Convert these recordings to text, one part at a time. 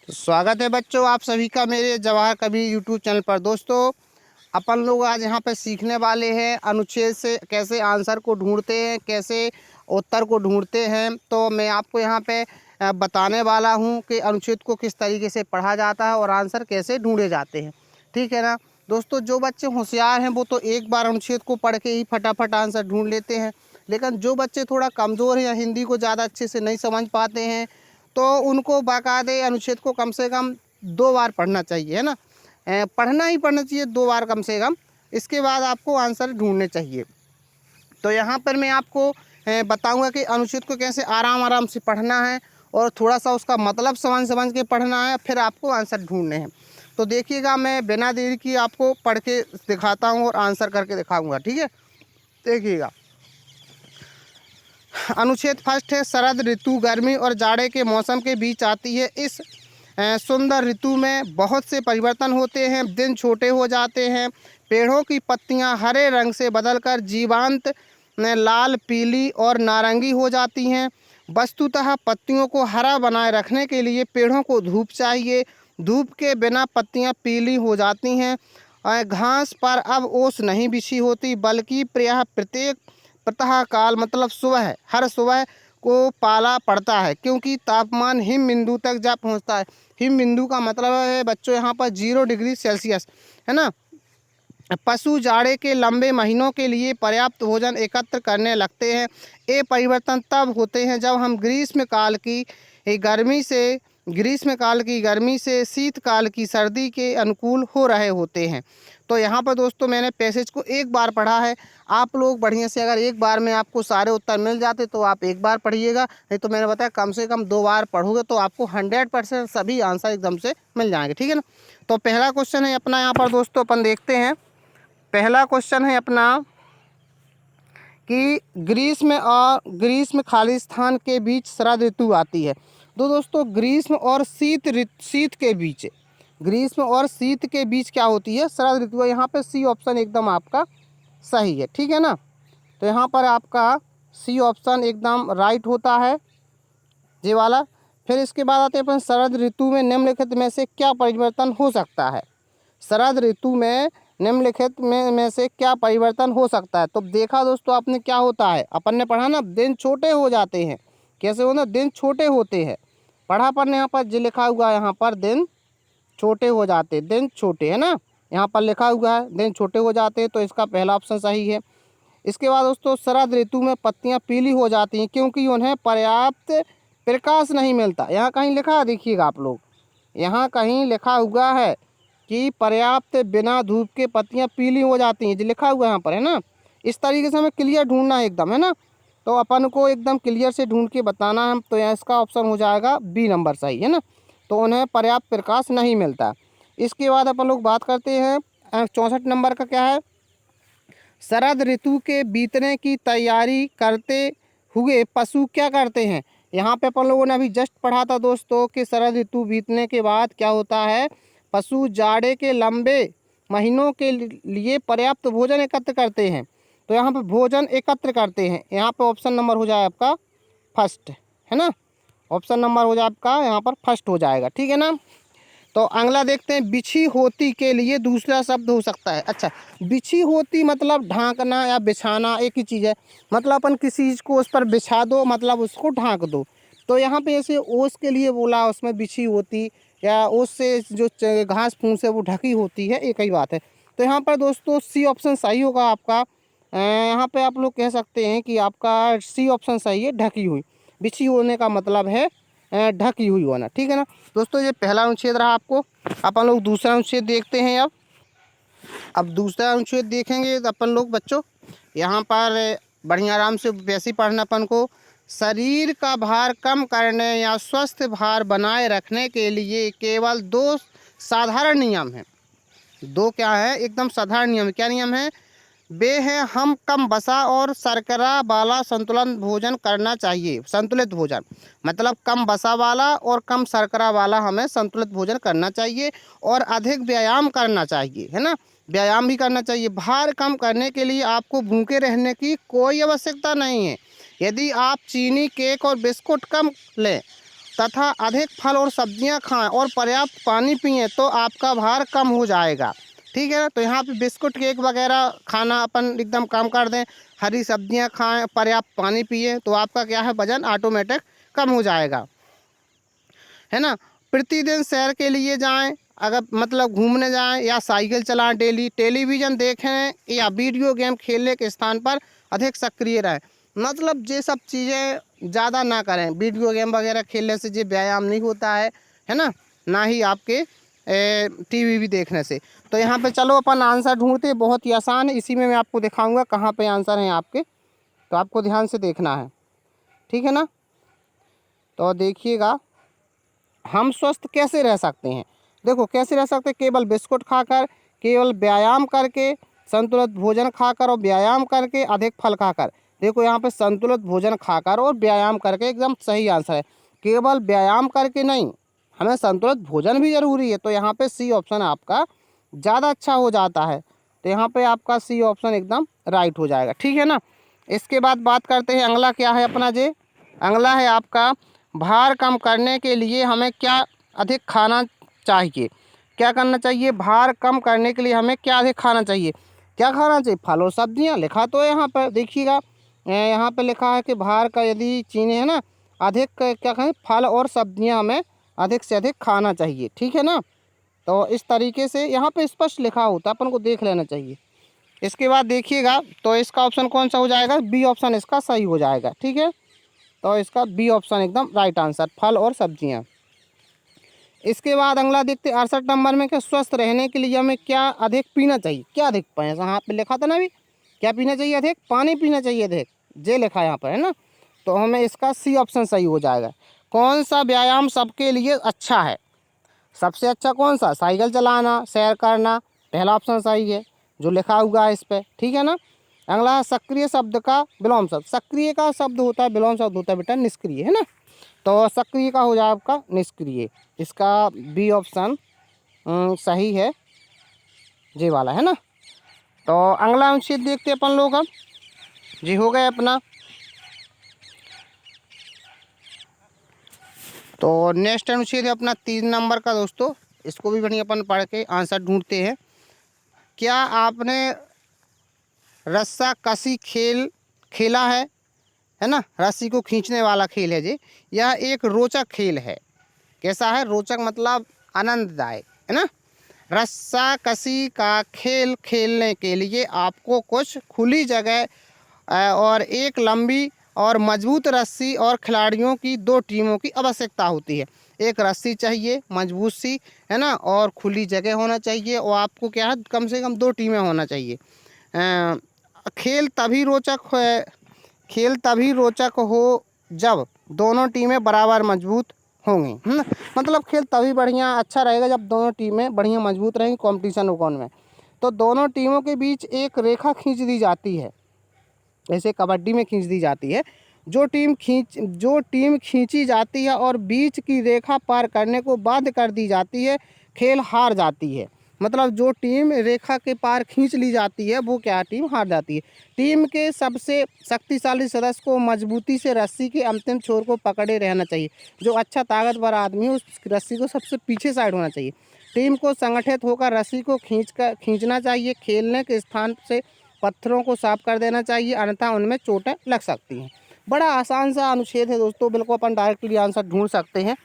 स्वागत है बच्चों आप सभी का मेरे जवाहर कबीर यूट्यूब चैनल पर। दोस्तों अपन लोग आज यहाँ पे सीखने वाले हैं अनुच्छेद से कैसे आंसर को ढूंढते हैं, कैसे उत्तर को ढूंढते हैं। तो मैं आपको यहाँ पे बताने वाला हूँ कि अनुच्छेद को किस तरीके से पढ़ा जाता है और आंसर कैसे ढूंढे जाते हैं। ठीक है ना दोस्तों। जो बच्चे होशियार हैं वो तो एक बार अनुच्छेद को पढ़ के ही फटाफट आंसर ढूंढ लेते हैं, लेकिन जो बच्चे थोड़ा कमज़ोर हैं या हिंदी को ज़्यादा अच्छे से नहीं समझ पाते हैं तो उनको बाकायदे अनुच्छेद को कम से कम 2 बार पढ़ना चाहिए, है ना। पढ़ना ही पढ़ना चाहिए 2 बार कम से कम। इसके बाद आपको आंसर ढूंढने चाहिए। तो यहाँ पर मैं आपको बताऊंगा कि अनुच्छेद को कैसे आराम आराम से पढ़ना है और थोड़ा सा उसका मतलब समझ समझ के पढ़ना है, फिर आपको आंसर ढूंढने हैं। तो देखिएगा, मैं बिना देरी की आपको पढ़ के दिखाता हूँ और आंसर करके दिखाऊँगा। ठीक है, देखिएगा। अनुच्छेद फर्स्ट है, शरद ऋतु गर्मी और जाड़े के मौसम के बीच आती है। इस सुंदर ऋतु में बहुत से परिवर्तन होते हैं। दिन छोटे हो जाते हैं, पेड़ों की पत्तियां हरे रंग से बदलकर जीवांत लाल, पीली और नारंगी हो जाती हैं। वस्तुतः पत्तियों को हरा बनाए रखने के लिए पेड़ों को धूप चाहिए। धूप के बिना पत्तियां पीली हो जाती हैं। घास पर अब ओस नहीं बिछी होती, बल्कि प्रायः प्रत्येक प्रातः काल मतलब सुबह, हर सुबह को पाला पड़ता है, क्योंकि तापमान हिम बिंदु तक जा पहुंचता है। हिम बिंदु का मतलब है बच्चों यहाँ पर 0 डिग्री सेल्सियस, है ना। पशु जाड़े के लंबे महीनों के लिए पर्याप्त भोजन एकत्र करने लगते हैं। ये परिवर्तन तब होते हैं जब हम ग्रीष्मकाल की गर्मी से शीतकाल की सर्दी के अनुकूल हो रहे होते हैं। तो यहाँ पर दोस्तों मैंने पैसेज को एक बार पढ़ा है। आप लोग बढ़िया से, अगर एक बार में आपको सारे उत्तर मिल जाते तो आप एक बार पढ़िएगा, नहीं तो मैंने बताया कम से कम 2 बार पढ़ोगे तो आपको 100% सभी आंसर एकदम से मिल जाएंगे। ठीक है ना। तो पहला क्वेश्चन है अपना यहाँ पर दोस्तों, अपन देखते हैं। पहला क्वेश्चन है अपना कि ग्रीष्म खालिस्तान के बीच शरद ऋतु आती है। तो दोस्तों ग्रीष्म और शीत के बीच क्या होती है? शरद ऋतु। यहाँ पे सी ऑप्शन एकदम आपका सही है। ठीक है ना। तो यहाँ पर आपका सी ऑप्शन एकदम राइट होता है, ये वाला। फिर इसके बाद आते हैं अपन, शरद ऋतु में निम्नलिखित में से क्या परिवर्तन हो सकता है? शरद ऋतु में निम्नलिखित में से क्या परिवर्तन हो सकता है? तो देखा दोस्तों आपने क्या होता है, अपन ने पढ़ा ना, दिन छोटे हो जाते हैं। कैसे हो ना, दिन छोटे होते हैं। पढ़ा पर यहाँ पर जो लिखा हुआ है, यहाँ पर दिन छोटे हो जाते, दिन छोटे, है ना। यहाँ पर लिखा हुआ है दिन छोटे हो जाते हैं, तो इसका पहला ऑप्शन सही है। इसके बाद दोस्तों, शरद ऋतु में पत्तियाँ पीली हो जाती हैं क्योंकि उन्हें पर्याप्त प्रकाश नहीं मिलता। यहाँ कहीं लिखा है, देखिएगा आप लोग, यहाँ कहीं लिखा हुआ है कि पर्याप्त बिना धूप के पत्तियां पीली हो जाती हैं, जो लिखा हुआ है यहाँ पर, है ना। इस तरीके से हमें क्लियर ढूंढना है एकदम, है ना। तो अपन को एकदम क्लियर से ढूंढ के बताना है। तो यहाँ इसका ऑप्शन हो जाएगा बी नंबर सही, है ना। तो उन्हें पर्याप्त प्रकाश नहीं मिलता। इसके बाद अपन लोग बात करते हैं 64 नंबर का, क्या है? शरद ऋतु के बीतने की तैयारी करते हुए पशु क्या करते हैं? यहाँ पे अपन लोगों ने अभी जस्ट पढ़ा था दोस्तों कि शरद ऋतु बीतने के बाद क्या होता है, पशु जाड़े के लंबे महीनों के लिए पर्याप्त भोजन एकत्र करते हैं। तो यहाँ पे भोजन एकत्र करते हैं, यहाँ पे ऑप्शन नंबर हो जाए आपका फर्स्ट, है ना। ऑप्शन नंबर हो जाए आपका यहाँ पर फर्स्ट हो जाएगा। ठीक है ना। तो अगला देखते हैं, बिछी होती के लिए दूसरा शब्द हो सकता है। अच्छा, बिछी होती मतलब ढांकना या बिछाना एक ही चीज़ है। मतलब अपन किसी चीज़ को उस पर बिछा दो, मतलब उसको ढांक दो। तो यहाँ पे ऐसे ओस के लिए बोला, उसमें बिछी होती, या ओस से जो घास फूस है वो ढकी होती है, एक ही बात है। तो यहाँ पर दोस्तों सी ऑप्शन सही होगा आपका। यहाँ पे आप लोग कह सकते हैं कि आपका सी ऑप्शन सही है, ढकी हुई। बिछी होने का मतलब है ढकी हुई होना। ठीक है ना दोस्तों, ये पहला अनुच्छेद रहा। आपको अपन लोग दूसरा अनुच्छेद देखते हैं। अब दूसरा अनुच्छेद देखेंगे तो अपन लोग बच्चों यहाँ पर बढ़िया आराम से वैसे ही पढ़ना। अपन को शरीर का भार कम करने या स्वस्थ भार बनाए रखने के लिए केवल 2 साधारण नियम हैं। 2 क्या है, एकदम साधारण नियम। क्या नियम है? वे हैं, हम कम वसा और शर्करा वाला संतुलन भोजन करना चाहिए। संतुलित भोजन मतलब कम वसा वाला और कम शर्करा वाला हमें संतुलित भोजन करना चाहिए, और अधिक व्यायाम करना चाहिए, है ना। व्यायाम भी करना चाहिए। भार कम करने के लिए आपको भूखे रहने की कोई आवश्यकता नहीं है। यदि आप चीनी, केक और बिस्कुट कम लें तथा अधिक फल और सब्जियां खाएं और पर्याप्त पानी पिएं तो आपका भार कम हो जाएगा। ठीक है ना। तो यहाँ पे बिस्कुट केक वगैरह खाना अपन एकदम कम कर दें, हरी सब्जियां खाएं, पर्याप्त पानी पिए तो आपका क्या है वजन ऑटोमेटिक कम हो जाएगा, है ना। प्रतिदिन सैर के लिए जाएं, अगर मतलब घूमने जाएं या साइकिल चलाएं डेली, टेलीविज़न देखें या वीडियो गेम खेलने के स्थान पर अधिक सक्रिय रहें। मतलब ये सब चीज़ें ज़्यादा ना करें, वीडियो गेम वगैरह खेलने से ये व्यायाम नहीं होता है ना, ना ही आपके टीवी भी देखने से। तो यहाँ पे चलो अपन आंसर ढूंढते, बहुत ही आसान है, इसी में मैं आपको दिखाऊंगा कहाँ पे आंसर हैं आपके, तो आपको ध्यान से देखना है, ठीक है ना। तो देखिएगा, हम स्वस्थ कैसे रह सकते हैं। देखो कैसे रह सकते हैं, केवल बिस्कुट खाकर, केवल व्यायाम करके, संतुलित भोजन खाकर और व्यायाम करके, अधिक फल खाकर। देखो यहाँ पे संतुलित भोजन खाकर और व्यायाम करके एकदम सही आंसर है। केवल व्यायाम करके नहीं, हमें संतुलित भोजन भी ज़रूरी है। तो यहाँ पे सी ऑप्शन आपका ज़्यादा अच्छा हो जाता है। तो यहाँ पे आपका सी ऑप्शन एकदम राइट हो जाएगा, ठीक है ना। इसके बाद बात करते हैं अगला क्या है अपना जे, अगला है आपका भार कम करने के लिए हमें क्या अधिक खाना चाहिए। क्या करना चाहिए, भार कम करने के लिए हमें क्या अधिक खाना चाहिए, क्या खाना चाहिए, फल और सब्जियां। लिखा तो है यहाँ पर, देखिएगा यहाँ पे लिखा है कि भार का यदि चीनी है ना, अधिक क्या कहें, फल और सब्जियां हमें अधिक से अधिक खाना चाहिए, ठीक है ना। तो इस तरीके से यहाँ पे स्पष्ट लिखा होता है, अपन को देख लेना चाहिए। इसके बाद देखिएगा, तो इसका ऑप्शन कौन सा हो जाएगा, बी ऑप्शन इसका सही हो जाएगा, ठीक है। तो इसका बी ऑप्शन एकदम राइट आंसर, फल और सब्जियां। इसके बाद अगला देखते 68 नंबर में, कि स्वस्थ रहने के लिए हमें क्या अधिक पीना चाहिए। क्या अधिक पाए, यहाँ पे लिखा था ना अभी, क्या पीना चाहिए, अधिक पानी पीना चाहिए, अधिक जे लिखा है यहाँ पर, है ना। तो हमें इसका सी ऑप्शन सही हो जाएगा। कौन सा व्यायाम सबके लिए अच्छा है, सबसे अच्छा कौन सा, साइकिल चलाना, सैर करना, पहला ऑप्शन सही है जो लिखा हुआ है इस पर, ठीक है ना। अगला सक्रिय शब्द का विलोम शब्द, सक्रिय का शब्द होता है, विलोम शब्द होता है बेटा निष्क्रिय, है ना। तो सक्रिय का हो जाए आपका निष्क्रिय, इसका बी ऑप्शन सही है, जी वाला, है ना। तो अगला अनुच्छेद देखते हैं अपन लोग अब, जी हो गए अपना। तो नेक्स्ट अनुच्छेद है अपना 3 नंबर का दोस्तों, इसको भी बढ़िया अपन पढ़ के आंसर ढूंढते हैं। क्या आपने रस्सा कसी खेल खेला है ना, रस्सी को खींचने वाला खेल है जी। यह एक रोचक खेल है। कैसा है, रोचक मतलब आनंददायक, है ना। रस्सा कसी का खेल खेलने के लिए आपको कुछ खुली जगह और एक लंबी और मजबूत रस्सी और खिलाड़ियों की 2 टीमों की आवश्यकता होती है। एक रस्सी चाहिए मजबूत सी, है ना, और खुली जगह होना चाहिए, और आपको क्या है कम से कम 2 टीमें होना चाहिए। खेल तभी रोचक है, खेल तभी रोचक हो जब दोनों टीमें बराबर मजबूत होंगी, है ना। मतलब खेल तभी बढ़िया अच्छा रहेगा जब दोनों टीमें बढ़िया मजबूत रहेंगी कंपटीशन कौन में। तो दोनों टीमों के बीच एक रेखा खींच दी जाती है, जैसे कबड्डी में खींच दी जाती है। जो टीम खींची जाती है और बीच की रेखा पार करने को बाध्य कर दी जाती है, खेल हार जाती है। मतलब जो टीम रेखा के पार खींच ली जाती है वो क्या, टीम हार जाती है। टीम के सबसे शक्तिशाली सदस्य को मजबूती से रस्सी के अंतिम छोर को पकड़े रहना चाहिए। जो अच्छा ताकतवर आदमी है उस रस्सी को सबसे पीछे साइड होना चाहिए। टीम को संगठित होकर रस्सी को खींचना चाहिए। खेलने के स्थान से पत्थरों को साफ कर देना चाहिए, अन्यथा उनमें चोटें लग सकती हैं। बड़ा आसान सा अनुच्छेद है दोस्तों, बिल्कुल अपन डायरेक्टली आंसर ढूंढ सकते हैं।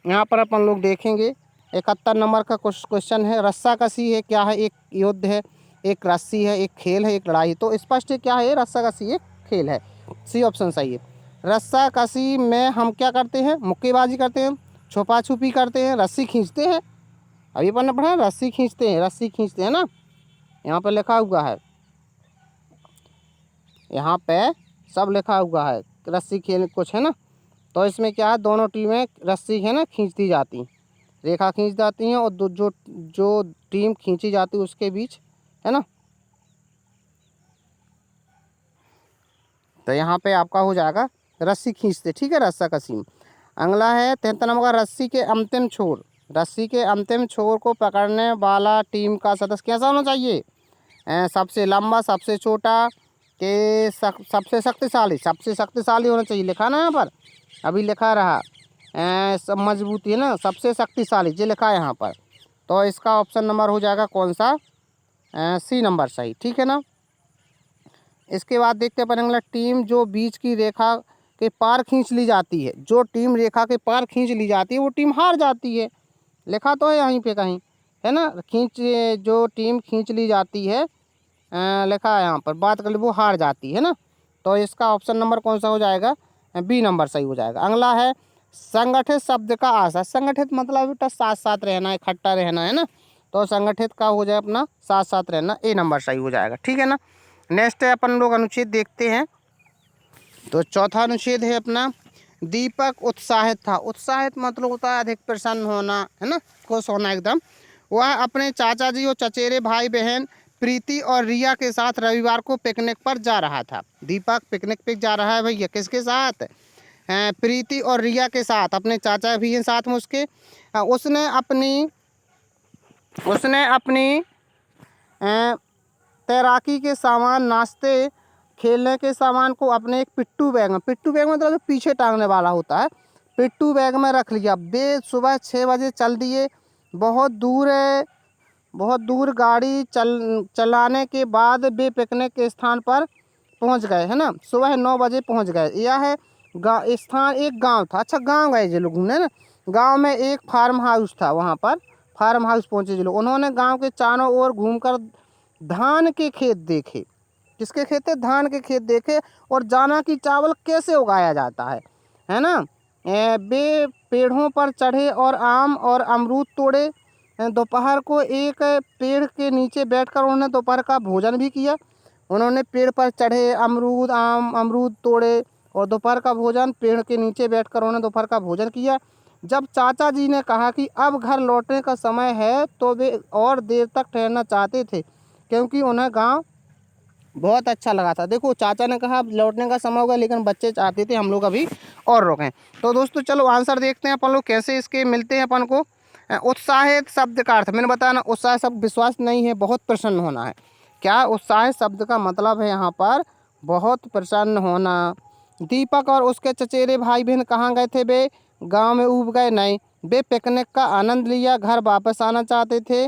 यहाँ पर अपन लोग देखेंगे 71 नंबर का क्वेश्चन है, रस्सा कसी है क्या है, एक युद्ध है, एक रस्सी है, एक खेल है, एक लड़ाई। तो स्पष्ट है क्या है, रस्सा कसी एक खेल है, सी ऑप्शन सही है। रस्सा कसी में हम क्या करते हैं, मुक्केबाजी करते हैं, छुपा छुपी करते हैं, रस्सी खींचते हैं। अभी अपन ने पढ़ा रस्सी खींचते हैं, रस्सी खींचते हैं ना, यहाँ पर लिखा हुआ है, यहाँ पे सब लिखा हुआ है रस्सी खेल कुछ, है ना। तो इसमें क्या है, दोनों टीमें रस्सी है ना खींचती जाती, रेखा खींच जाती हैं, और जो टीम खींची जाती है उसके बीच, है ना। तो यहाँ पे आपका हो जाएगा रस्सी खींचते, ठीक है, रस्सा कसी में। अगला है 73 नंबर का, रस्सी के अंतिम छोर, रस्सी के अंतिम छोर को पकड़ने वाला टीम का सदस्य कैसा होना चाहिए, सबसे लंबा, सबसे छोटा, के सबसे शक्तिशाली, सबसे शक्तिशाली होना चाहिए, लिखा ना यहाँ पर, अभी लिखा रहा, सब मजबूती है ना, सबसे शक्तिशाली जो लिखा है यहाँ पर। तो इसका ऑप्शन नंबर हो जाएगा कौन सा, सी नंबर सही, ठीक है ना। इसके बाद देखते हैं अपन अगला, टीम जो बीच की रेखा के पार खींच ली जाती है, जो टीम रेखा के पार खींच ली जाती है वो टीम हार जाती है। लिखा तो है यहीं पे कहीं, है ना, जो टीम खींच ली जाती है, लिखा है यहाँ पर, बात कर ली, वो हार जाती है ना। तो इसका ऑप्शन नंबर कौन सा हो जाएगा, बी नंबर सही हो जाएगा। अगला है संगठित शब्द का आशय। संगठित मतलब बेटा साथ साथ रहना, इकट्ठा रहना, है ना। तो संगठित का हो जाए अपना साथ साथ रहना, ए नंबर सही हो जाएगा, ठीक है ना। नेक्स्ट है अपन लोग अनुच्छेद देखते हैं। तो चौथा अनुच्छेद है अपना, दीपक उत्साहित था। उत्साहित मतलब होता है अधिक प्रसन्न होना, है ना, खुश होना एकदम। वह अपने चाचा जी और चचेरे भाई बहन प्रीति और रिया के साथ रविवार को पिकनिक पर जा रहा था। दीपक पिकनिक पे जा रहा है भैया, किसके साथ, प्रीति और रिया के साथ, अपने चाचा भी हैं साथ में उसके। उसने अपनी तैराकी के सामान, नाश्ते खेलने के सामान को अपने एक पिट्ठू बैग में, पिट्ठू बैग मतलब जो पीछे टांगने वाला होता है, पिट्ठू बैग में रख लिया। वे सुबह 6 बजे चल दिए। बहुत दूर गाड़ी चलाने के बाद वे पिकनिक के स्थान पर पहुंच गए, है ना। सुबह 9 बजे पहुंच गए। यह स्थान एक गांव था। अच्छा, गांव गए जो लोग घूमने ना, गांव में एक फार्म हाउस था, वहां पर फार्म हाउस पहुंचे जो लोग। उन्होंने गांव के चारों ओर घूमकर धान के खेत देखे। किसके खेत थे, धान के खेत देखे, और जाना कि चावल कैसे उगाया जाता है ना। वे पेड़ों पर चढ़े और आम और अमरूद तोड़े। दोपहर को एक पेड़ के नीचे बैठकर उन्होंने दोपहर का भोजन भी किया। उन्होंने पेड़ पर चढ़े, अमरूद तोड़े और दोपहर का भोजन, पेड़ के नीचे बैठकर उन्होंने दोपहर का भोजन किया। जब चाचा जी ने कहा कि अब घर लौटने का समय है, तो वे और देर तक ठहरना चाहते थे, क्योंकि उन्हें गांव बहुत अच्छा लगा था। देखो, चाचा ने कहा अब लौटने का समय होगा, लेकिन बच्चे चाहते थे हम लोग अभी और रुकें। तो दोस्तों चलो आंसर देखते हैं अपन लोग कैसे इसके मिलते हैं अपन को। उत्साहित शब्द का अर्थ मैंने बताया ना, उत्साह शब्द विश्वास नहीं है, बहुत प्रसन्न होना है। क्या, उत्साहित शब्द का मतलब है यहाँ पर बहुत प्रसन्न होना। दीपक और उसके चचेरे भाई बहन कहाँ गए थे, वे गाँव में उब गए, नहीं, वे पिकनिक का आनंद लिया, घर वापस आना चाहते थे,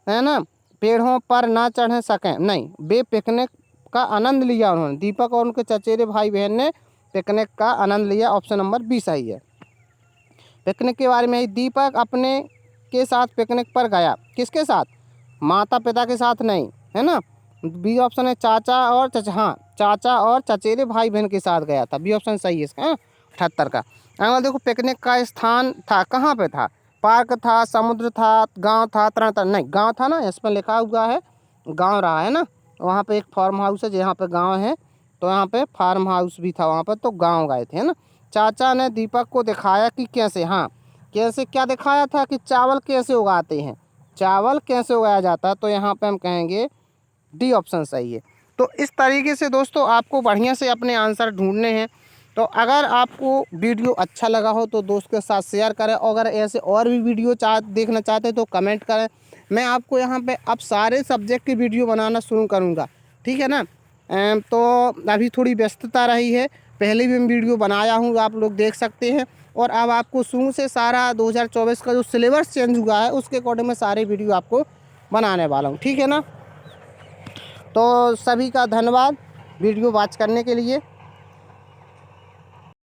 है ना। पेड़ों पर ना चढ़ सकें, नहीं, वे पिकनिक का आनंद लिया उन्होंने। दीपक और उनके चचेरे भाई बहन ने पिकनिक का आनंद लिया, ऑप्शन नंबर बी सही है। पिकनिक के बारे में, दीपक अपने के साथ पिकनिक पर गया, किसके साथ, माता पिता के साथ नहीं, है ना। बी ऑप्शन है चाचा और चचेरे भाई बहन के साथ गया था, बी ऑप्शन सही है इसका, 78 का। अगर देखो पिकनिक का स्थान था, कहाँ पे था, पार्क था, समुद्र था, गांव था, तरह नहीं, गांव था ना, इस पर लिखा हुआ है गांव रहा है ना। वहाँ पे एक फार्म हाउस है जहाँ पे गांव है, तो यहाँ पे फार्म हाउस भी था वहाँ पर, तो गांव गए थे, है ना। चाचा ने दीपक को दिखाया कि कैसे, कैसे क्या दिखाया था, कि चावल कैसे उगाते हैं, चावल कैसे उगाया जाता है, तो यहाँ पे हम कहेंगे डी ऑप्शन सही है। तो इस तरीके से दोस्तों आपको बढ़िया से अपने आंसर ढूंढने हैं। तो अगर आपको वीडियो अच्छा लगा हो तो दोस्त के साथ शेयर करें, और अगर ऐसे और भी वीडियो देखना चाहते हैं तो कमेंट करें। मैं आपको यहाँ पे अब सारे सब्जेक्ट की वीडियो बनाना शुरू करूँगा, ठीक है ना। तो अभी थोड़ी व्यस्तता रही है, पहले भी मैं वीडियो बनाया हूँ, आप लोग देख सकते हैं। और अब आपको शुरू से सारा 2024 का जो सिलेबस चेंज हुआ है उसके अकॉर्डिंग में सारे वीडियो आपको बनाने वाला हूँ, ठीक है ना। तो सभी का धन्यवाद वीडियो वॉच करने के लिए।